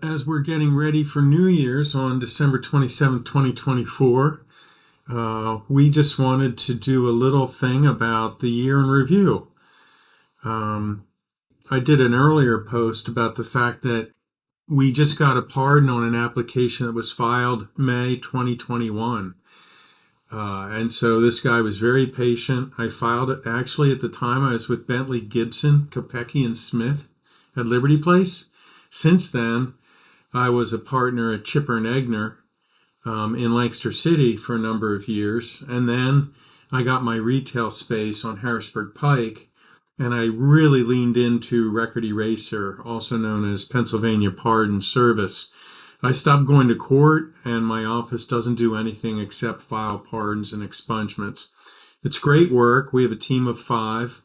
as we're getting ready for New Year's on December 27th, 2024, we just wanted to do a little thing about the year in review. I did an earlier post about the fact that we just got a pardon on an application that was filed May 2021. And so this guy was very patient. I filed it. Actually, at the time, I was with Bentley Gibson, Kopecky, and Smith at Liberty Place. Since then, I was a partner at Chipper and Egner in Lancaster City for a number of years. And then I got my retail space on Harrisburg Pike, and I really leaned into Record Eraser, also known as Pennsylvania Pardon Service. I stopped going to court, and my office doesn't do anything except file pardons and expungements. It's great work. We have a team of 5,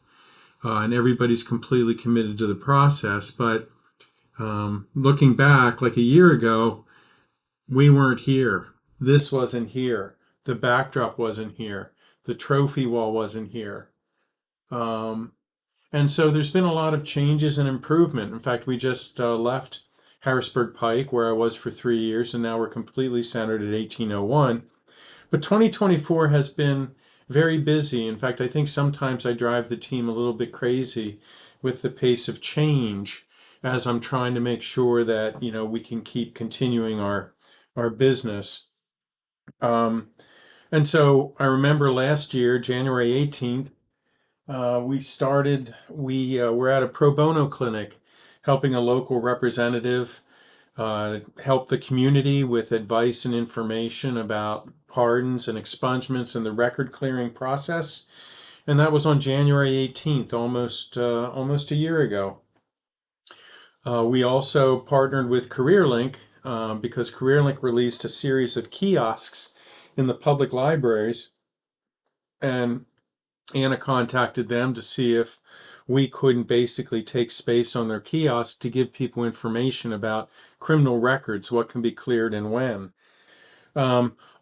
and everybody's completely committed to the process. But looking back, like a year ago, we weren't here. This wasn't here. The backdrop wasn't here. The trophy wall wasn't here. And so there's been a lot of changes and improvement. In fact, we just left Harrisburg Pike, where I was for 3 years, and now we're completely centered at 1801. But 2024 has been very busy. In fact, I think sometimes I drive the team a little bit crazy with the pace of change as I'm trying to make sure that, we can keep continuing our business. And so I remember last year, January 18th, we were at a pro bono clinic helping a local representative help the community with advice and information about pardons and expungements and the record clearing process. And that was on January 18th, almost a year ago. We also partnered with CareerLink because CareerLink released a series of kiosks in the public libraries, and Anna contacted them to see if we couldn't basically take space on their kiosk to give people information about criminal records, what can be cleared and when.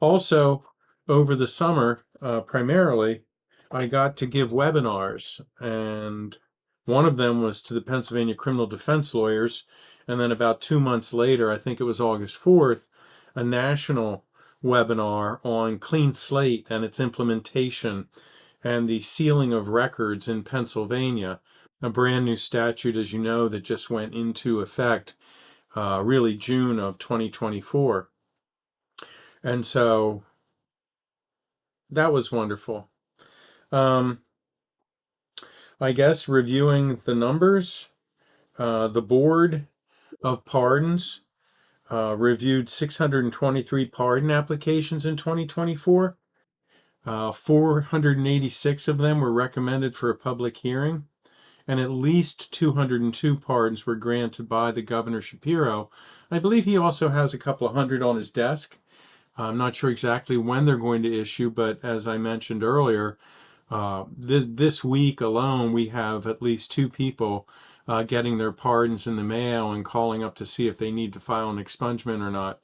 Also, over the summer, primarily, I got to give webinars, and one of them was to the Pennsylvania criminal defense lawyers, and then about 2 months later, I think it was August 4th, a national webinar on Clean Slate and its implementation and the sealing of records in Pennsylvania, a brand new statute, as you know, that just went into effect really June of 2024. And so that was wonderful. I guess reviewing the numbers, the Board of Pardons reviewed 623 pardon applications in 2024. 486 of them were recommended for a public hearing, and at least 202 pardons were granted by the Governor Shapiro. I believe he also has a couple of hundred on his desk. I'm not sure exactly when they're going to issue, but as I mentioned earlier, this week alone, we have at least 2 people getting their pardons in the mail and calling up to see if they need to file an expungement or not.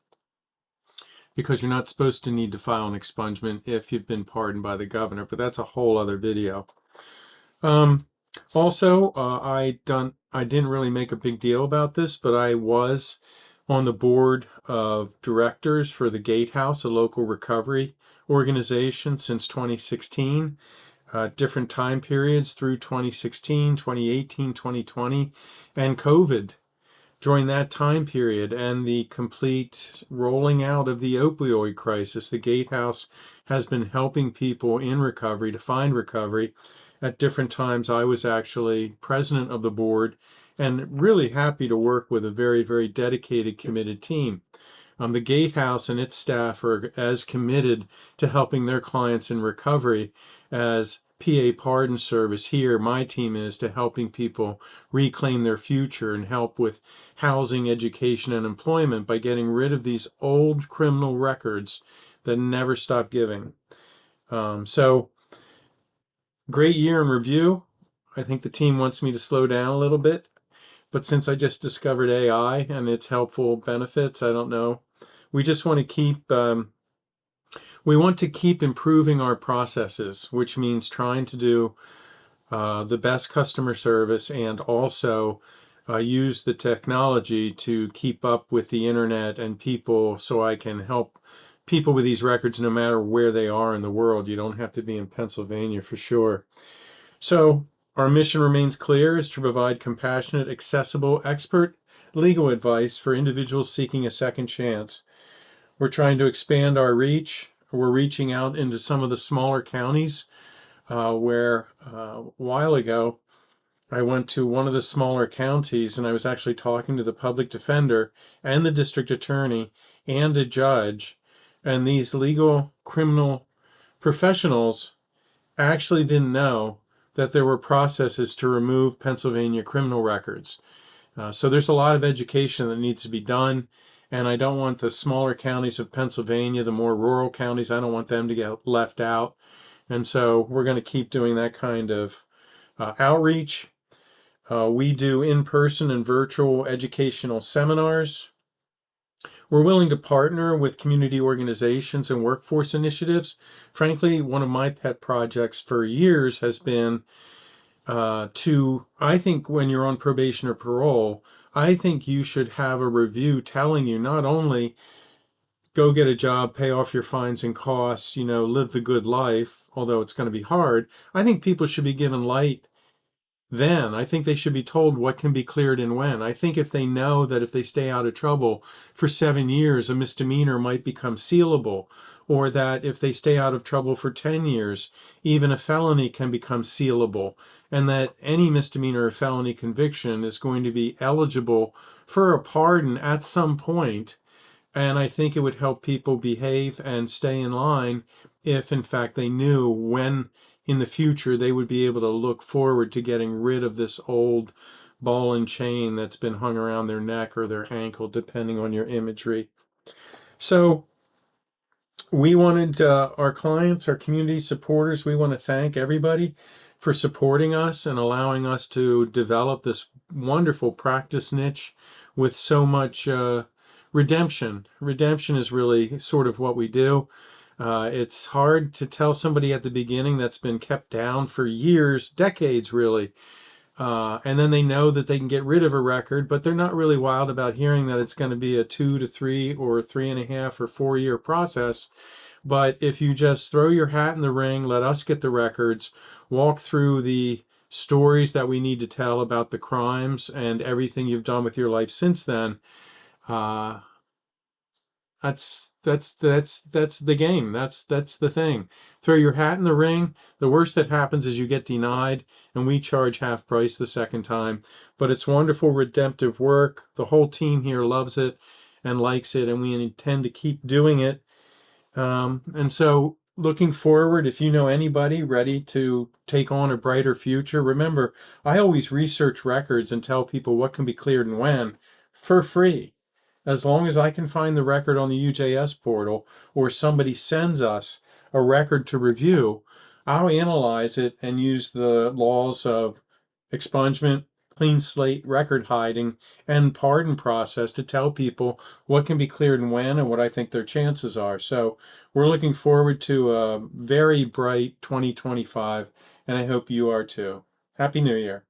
Because you're not supposed to need to file an expungement if you've been pardoned by the governor, but that's a whole other video. Also, I didn't really make a big deal about this, but I was on the board of directors for the Gatehouse, a local recovery organization, since 2016. Different time periods through 2016, 2018, 2020, and COVID. During that time period and the complete rolling out of the opioid crisis, the Gatehouse has been helping people in recovery to find recovery. At different times, I was actually president of the board and really happy to work with a very, very dedicated, committed team. The Gatehouse and its staff are as committed to helping their clients in recovery as PA Pardon Service here, my team, is to helping people reclaim their future and help with housing, education, and employment by getting rid of these old criminal records that never stop giving. So, great year in review. I think the team wants me to slow down a little bit, but since I just discovered AI and its helpful benefits, I don't know. We just want to keep improving our processes, which means trying to do the best customer service and also use the technology to keep up with the internet and people, so I can help people with these records no matter where they are in the world. You don't have to be in Pennsylvania for sure. So our mission remains clear, is to provide compassionate, accessible, expert legal advice for individuals seeking a second chance. We're trying to expand our reach. We're reaching out into some of the smaller counties where a while ago I went to one of the smaller counties and I was actually talking to the public defender and the district attorney and a judge. And these legal criminal professionals actually didn't know that there were processes to remove Pennsylvania criminal records. So there's a lot of education that needs to be done. And I don't want the smaller counties of Pennsylvania, the more rural counties, I don't want them to get left out. And so we're going to keep doing that kind of outreach. We do in-person and virtual educational seminars. We're willing to partner with community organizations and workforce initiatives. Frankly, one of my pet projects for years has been I think when you're on probation or parole, I think you should have a review telling you not only go get a job, pay off your fines and costs, live the good life, although it's going to be hard. I think people should be given light then. I think they should be told what can be cleared and when. I think if they know that if they stay out of trouble for 7 years, a misdemeanor might become sealable, or that if they stay out of trouble for 10 years, even a felony can become sealable, and that any misdemeanor or felony conviction is going to be eligible for a pardon at some point. And I think it would help people behave and stay in line if, in fact, they knew when in the future they would be able to look forward to getting rid of this old ball and chain that's been hung around their neck or their ankle, depending on your imagery. So we wanted our clients, our community supporters, we want to thank everybody for supporting us and allowing us to develop this wonderful practice niche with so much redemption. Redemption is really sort of what we do. It's hard to tell somebody at the beginning that's been kept down for years, decades really, and then they know that they can get rid of a record, but they're not really wild about hearing that it's going to be a 2 to 3 or 3.5 or 4 year process. But if you just throw your hat in the ring, let us get the records, walk through the stories that we need to tell about the crimes and everything you've done with your life since then, that's the game. That's the thing. Throw your hat in the ring. The worst that happens is you get denied, and we charge half price the second time. But it's wonderful redemptive work. The whole team here loves it and likes it, and we intend to keep doing it. And so looking forward, if you know anybody ready to take on a brighter future, remember, I always research records and tell people what can be cleared and when for free. As long as I can find the record on the UJS portal or somebody sends us a record to review, I'll analyze it and use the laws of expungement, clean slate, record hiding, and pardon process to tell people what can be cleared and when and what I think their chances are. So we're looking forward to a very bright 2025, and I hope you are too. Happy New Year.